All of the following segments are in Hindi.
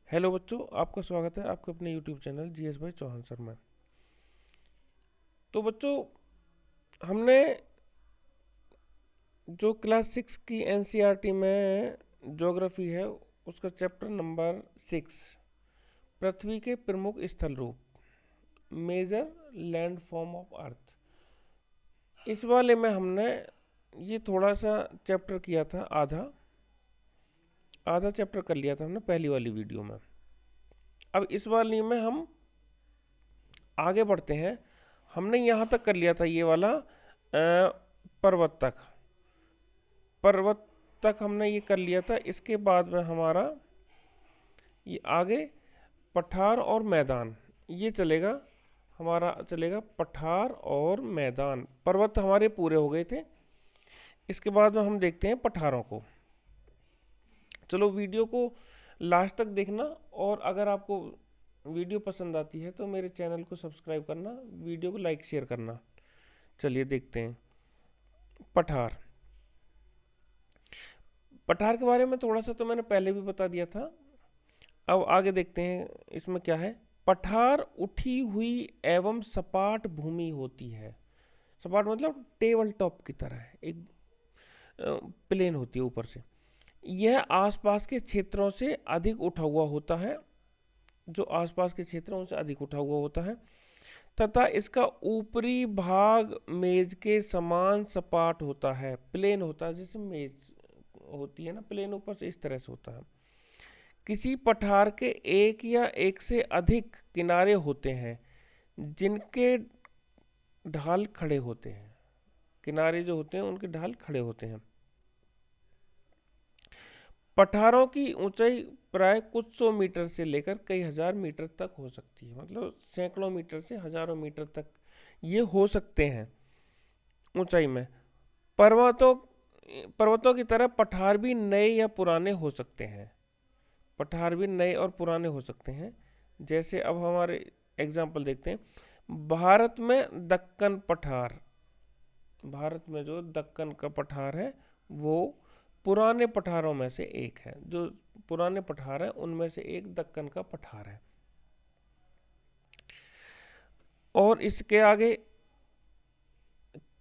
हेलो बच्चों, आपका स्वागत है आपके अपने यूट्यूब चैनल जीएस भाई चौहान सर में। तो बच्चों, हमने जो क्लास 6 की एनसीईआरटी में ज्योग्राफी है उसका चैप्टर नंबर 6, पृथ्वी के प्रमुख स्थल रूप, major land form of earth, इस वाले में हमने ये थोड़ा सा चैप्टर किया था। आधा आधा चैप्टर कर लिया था हमने पहली वाली वीडियो में। अब इस वाली में हम आगे बढ़ते हैं। हमने यहाँ तक कर लिया था ये वाला पर्वत तक। पर्वत तक हमने ये कर लिया था। इसके बाद में हमारा ये आगे पठार और मैदान ये चलेगा। हमारा चलेगा पठार और मैदान। पर्वत हमारे पूरे हो गए थे। इसके बाद में हम देखते हैं पठारों को। चलो वीडियो को लास्ट तक देखना, और अगर आपको वीडियो पसंद आती है तो मेरे चैनल को सब्सक्राइब करना, वीडियो को लाइक शेयर करना। चलिए देखते हैं पठार। पठार के बारे में थोड़ा सा तो मैंने पहले भी बता दिया था। अब आगे देखते हैं इसमें क्या है। पठार उठी हुई एवं सपाट भूमि होती है। सपाट मतलब टेबल टॉप की तरह है, एक प्लेन होती है ऊपर से। यह आसपास के क्षेत्रों से अधिक उठा हुआ होता है, जो आसपास के क्षेत्रों से अधिक उठा हुआ होता है, तथा इसका ऊपरी भाग मेज के समान सपाट होता है, प्लेन होता है। जैसे मेज होती है ना प्लेन, ऊपर से इस तरह से होता है। किसी पठार के एक या एक से अधिक किनारे होते हैं जिनके ढाल खड़े होते हैं। किनारे जो होते हैं उनके ढाल खड़े होते हैं। पठारों की ऊंचाई प्राय कुछ सौ मीटर से लेकर कई हजार मीटर तक हो सकती है, मतलब सैकड़ों मीटर से हजारों मीटर तक ये हो सकते हैं ऊंचाई में। पर्वतों पर्वतों की तरह पठार भी नए या पुराने हो सकते हैं। पठार भी नए और पुराने हो सकते हैं। जैसे अब हमारे एग्जाम्पल देखते हैं। भारत में दक्कन पठार, भारत में जो दक्कन का पठार है वो पुराने पठारों में से एक है। जो पुराने पठार है उनमें से एक दक्कन का पठार है। और इसके आगे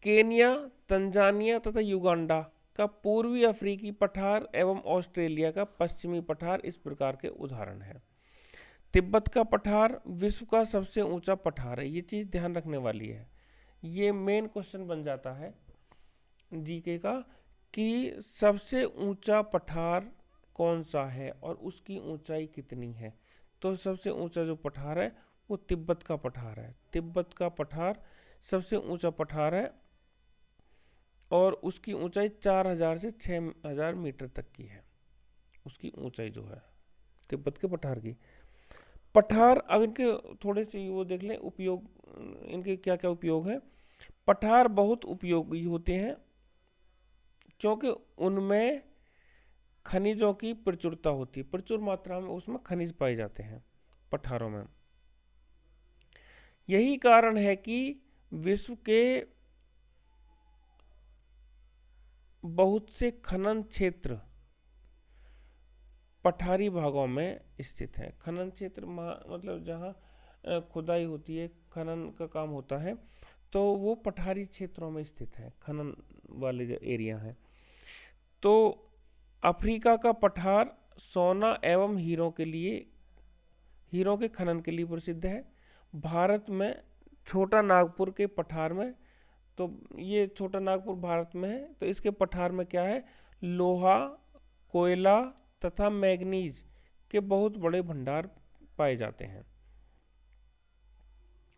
केनिया, तंजानिया तथा युगांडा का पूर्वी अफ्रीकी पठार एवं ऑस्ट्रेलिया का पश्चिमी पठार इस प्रकार के उदाहरण हैं। तिब्बत का पठार विश्व का सबसे ऊंचा पठार है। ये चीज़ ध्यान रखने वाली है। ये मेन क्वेश्चन बन जाता है जीके का कि सबसे ऊंचा पठार कौन सा है और उसकी ऊंचाई कितनी है। तो सबसे ऊंचा जो पठार है वो तिब्बत का पठार है। तिब्बत का पठार सबसे ऊंचा पठार है और उसकी ऊंचाई 4000 से 6000 मीटर तक की है। उसकी ऊंचाई जो है तिब्बत के पठार की। पठार, अब इनके थोड़े से वो देख लें उपयोग, इनके क्या क्या उपयोग है। पठार बहुत उपयोगी होते हैं क्योंकि उनमें खनिजों की प्रचुरता होती है। प्रचुर मात्रा में उसमें खनिज पाए जाते हैं पठारों में। यही कारण है कि विश्व के बहुत से खनन क्षेत्र पठारी भागों में स्थित हैं। खनन क्षेत्र मतलब जहाँ खुदाई होती है, खनन का काम होता है, तो वो पठारी क्षेत्रों में स्थित है, खनन वाले जो एरिया हैं। तो अफ्रीका का पठार सोना एवं हीरों के खनन के लिए प्रसिद्ध है। भारत में छोटा नागपुर के पठार में, तो ये छोटा नागपुर भारत में है, तो इसके पठार में क्या है, लोहा, कोयला तथा मैग्नीज के बहुत बड़े भंडार पाए जाते हैं।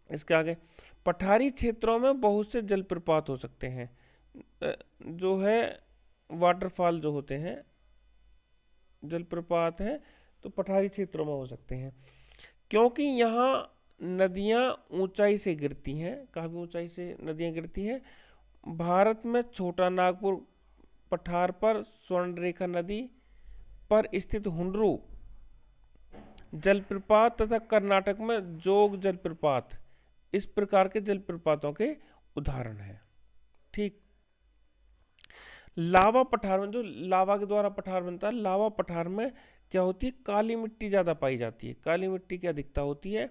इसके आगे पठारी क्षेत्रों में बहुत से जलप्रपात हो सकते हैं। जो है वाटरफॉल जो होते हैं, जलप्रपात हैं, तो पठारी क्षेत्रों में हो सकते हैं क्योंकि यहाँ नदियाँ ऊंचाई से गिरती हैं, काफ़ी ऊंचाई से नदियाँ गिरती हैं। भारत में छोटा नागपुर पठार पर स्वर्णरेखा नदी पर स्थित हुंडरू जलप्रपात तथा कर्नाटक में जोग जलप्रपात इस प्रकार के जलप्रपातों के उदाहरण हैं। ठीक। लावा पठार में, जो लावा के द्वारा पठार बनता है, लावा पठार में क्या होती है, काली मिट्टी ज़्यादा पाई जाती है। काली मिट्टी की अधिकता होती है।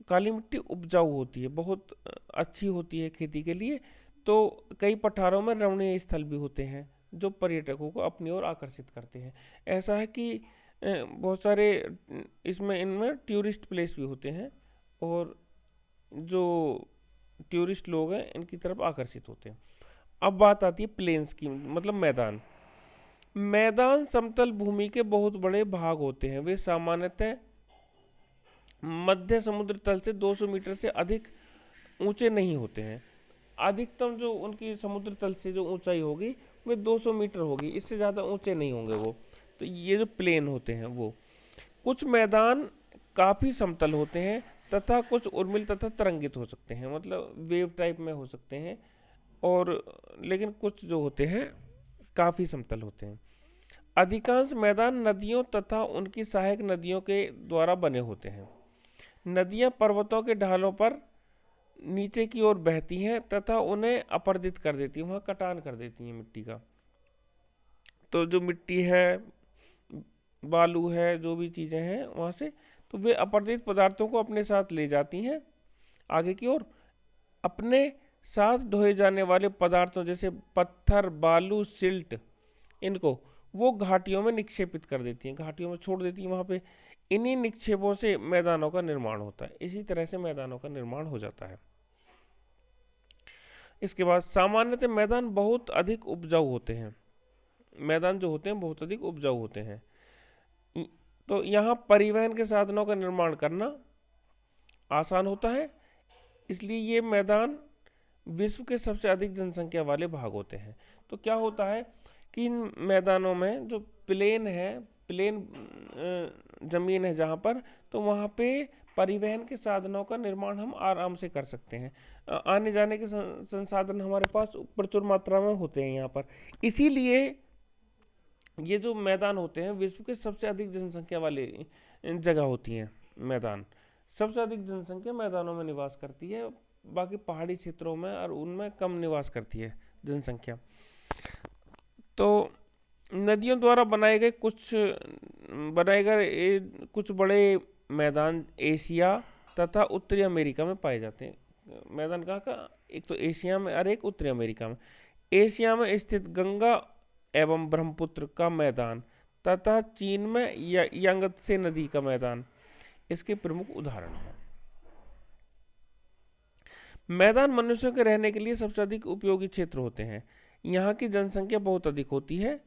काली मिट्टी उपजाऊ होती है, बहुत अच्छी होती है खेती के लिए। तो कई पठारों में रमणीय स्थल भी होते हैं जो पर्यटकों को अपनी ओर आकर्षित करते हैं। ऐसा है कि बहुत सारे इसमें इनमें टूरिस्ट प्लेस भी होते हैं और जो टूरिस्ट लोग हैं इनकी तरफ आकर्षित होते हैं। अब बात आती है प्लेन्स की, मतलब मैदान। मैदान समतल भूमि के बहुत बड़े भाग होते हैं। वे सामान्यतः मध्य समुद्र तल से 200 मीटर से अधिक ऊंचे नहीं होते हैं। अधिकतम जो उनकी समुद्र तल से जो ऊंचाई होगी वे 200 मीटर होगी, इससे ज़्यादा ऊंचे नहीं होंगे वो। तो ये जो प्लेन होते हैं वो, कुछ मैदान काफ़ी समतल होते हैं तथा कुछ उर्मिल तथा तरंगित हो सकते हैं, मतलब वेव टाइप में हो सकते हैं। और लेकिन कुछ जो होते हैं काफ़ी समतल होते हैं। अधिकांश मैदान नदियों तथा उनकी सहायक नदियों के द्वारा बने होते हैं। नदियां पर्वतों के ढालों पर नीचे की ओर बहती हैं तथा उन्हें अपर्दित कर देती हैं, वहाँ कटान कर देती हैं मिट्टी का। तो जो मिट्टी है, बालू है, जो भी चीज़ें हैं वहाँ से, तो वे अपर्दित पदार्थों को अपने साथ ले जाती हैं आगे की ओर। अपने साथ ढोए जाने वाले पदार्थों जैसे पत्थर, बालू, सिल्ट, इनको वो घाटियों में निक्षेपित कर देती हैं, घाटियों में छोड़ देती हैं वहाँ पे। इन्हीं निक्षेपों से मैदानों का निर्माण होता है। इसी तरह से मैदानों का निर्माण हो जाता है। इसके बाद सामान्यतः मैदान बहुत अधिक उपजाऊ होते हैं। मैदान जो होते हैं बहुत अधिक उपजाऊ होते हैं। तो यहाँ परिवहन के साधनों का निर्माण करना आसान होता है, इसलिए ये मैदान विश्व के सबसे अधिक जनसंख्या वाले भाग होते हैं। तो क्या होता है कि इन मैदानों में जो प्लेन ज़मीन है जहाँ पर, तो वहाँ पे परिवहन के साधनों का निर्माण हम आराम से कर सकते हैं। आने जाने के संसाधन हमारे पास प्रचुर मात्रा में होते हैं यहाँ पर। इसीलिए ये जो मैदान होते हैं विश्व के सबसे अधिक जनसंख्या वाले जगह होती हैं। मैदान, सबसे अधिक जनसंख्या मैदानों में निवास करती है, बाकी पहाड़ी क्षेत्रों में और उनमें कम निवास करती है जनसंख्या। तो नदियों द्वारा बनाए गए कुछ बड़े मैदान एशिया तथा उत्तरी अमेरिका में पाए जाते हैं। मैदान कहाँ का, एक तो एशिया में और एक उत्तरी अमेरिका में। एशिया में स्थित गंगा एवं ब्रह्मपुत्र का मैदान तथा चीन में यांगत्से नदी का मैदान इसके प्रमुख उदाहरण हैं। मैदान मनुष्यों के रहने के लिए सबसे अधिक उपयोगी क्षेत्र होते हैं। यहाँ की जनसंख्या बहुत अधिक होती है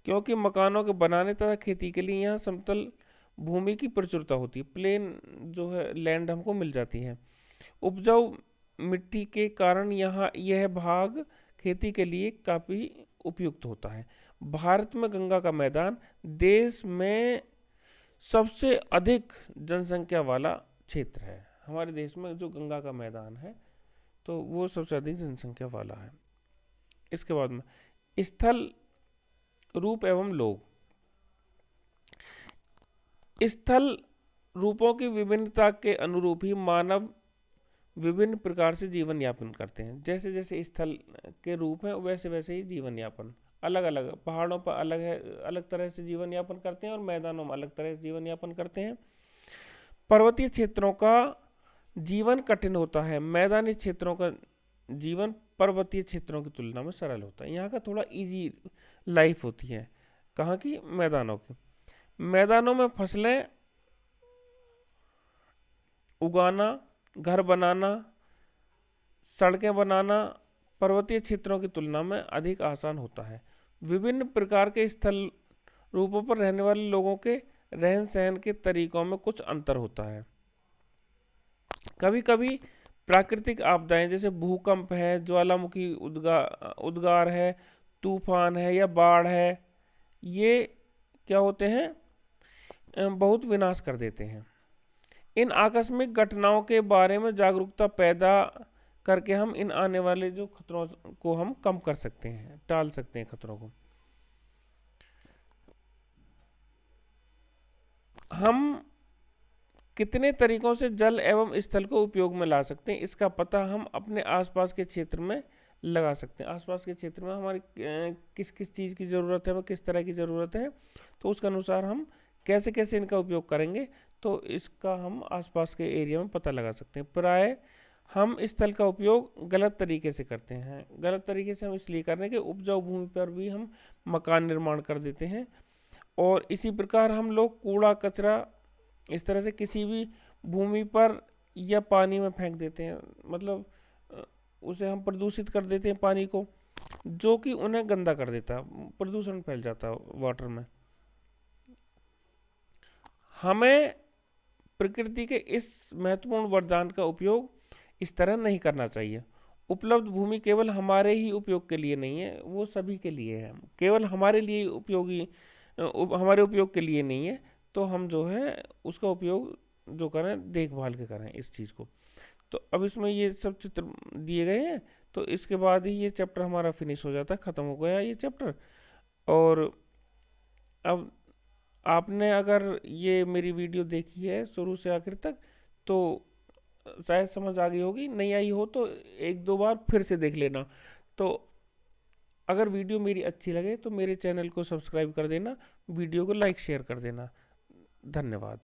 क्योंकि मकानों के बनाने तथा खेती के लिए यहाँ समतल भूमि की प्रचुरता होती है। प्लेन जो है लैंड हमको मिल जाती है। उपजाऊ मिट्टी के कारण यहाँ यह भाग खेती के लिए काफ़ी उपयुक्त होता है। भारत में गंगा का मैदान देश में सबसे अधिक जनसंख्या वाला क्षेत्र है। हमारे देश में जो गंगा का मैदान है तो वो सबसे अधिक जनसंख्या वाला है। इसके बाद में स्थल, रूप एवं लोग। स्थल रूपों की विभिन्नता के अनुरूप ही मानव विभिन्न प्रकार से जीवन यापन करते हैं। जैसे जैसे स्थल के रूप हैं वैसे वैसे ही जीवन यापन अलग अलग, पहाड़ों पर अलग है, अलग तरह से जीवन यापन करते हैं और मैदानों में अलग तरह से जीवन यापन करते हैं। पर्वतीय क्षेत्रों का जीवन कठिन होता है, मैदानी क्षेत्रों का जीवन पर्वतीय क्षेत्रों की तुलना में सरल होता है। यहाँ का थोड़ा इजी लाइफ होती है। कहाँ की, मैदानों की। मैदानों में फसलें उगाना, घर बनाना, सड़कें बनाना पर्वतीय क्षेत्रों की तुलना में अधिक आसान होता है। विभिन्न प्रकार के स्थल रूपों पर रहने वाले लोगों के रहन सहन के तरीकों में कुछ अंतर होता है। कभी कभी प्राकृतिक आपदाएं जैसे भूकंप है, ज्वालामुखी उद्गार है, तूफान है या बाढ़ है, ये क्या होते हैं, बहुत विनाश कर देते हैं। इन आकस्मिक घटनाओं के बारे में जागरूकता पैदा करके हम इन आने वाले जो खतरों को हम कम कर सकते हैं, टाल सकते हैं खतरों को। हम कितने तरीकों से जल एवं स्थल को उपयोग में ला सकते हैं, इसका पता हम अपने आसपास के क्षेत्र में लगा सकते हैं। आसपास के क्षेत्र में हमारी किस किस चीज़ की ज़रूरत है, हमें किस तरह की ज़रूरत है, तो उसके अनुसार हम कैसे कैसे इनका उपयोग करेंगे, तो इसका हम आसपास के एरिया में पता लगा सकते हैं। प्राय हम इस स्थल का उपयोग गलत तरीके से करते हैं। गलत तरीके से हम इसलिए कर रहे हैं कि उपजाऊ भूमि पर भी हम मकान निर्माण कर देते हैं, और इसी प्रकार हम लोग कूड़ा कचरा इस तरह से किसी भी भूमि पर या पानी में फेंक देते हैं, मतलब उसे हम प्रदूषित कर देते हैं पानी को, जो कि उन्हें गंदा कर देता है, प्रदूषण फैल जाता है वाटर में। हमें प्रकृति के इस महत्वपूर्ण वरदान का उपयोग इस तरह नहीं करना चाहिए। उपलब्ध भूमि केवल हमारे ही उपयोग के लिए नहीं है, वो सभी के लिए है, केवल हमारे लिए उपयोगी हमारे उपयोग के लिए नहीं है। तो हम जो है उसका उपयोग जो करें देखभाल के करें इस चीज़ को। तो अब इसमें ये सब चित्र दिए गए हैं, तो इसके बाद ही ये चैप्टर हमारा फिनिश हो जाता है, ख़त्म हो गया ये चैप्टर। और अब आपने अगर ये मेरी वीडियो देखी है शुरू से आखिर तक, तो शायद समझ आ गई होगी, नहीं आई हो तो एक दो बार फिर से देख लेना। तो अगर वीडियो मेरी अच्छी लगे तो मेरे चैनल को सब्सक्राइब कर देना, वीडियो को लाइक शेयर कर देना। धन्यवाद।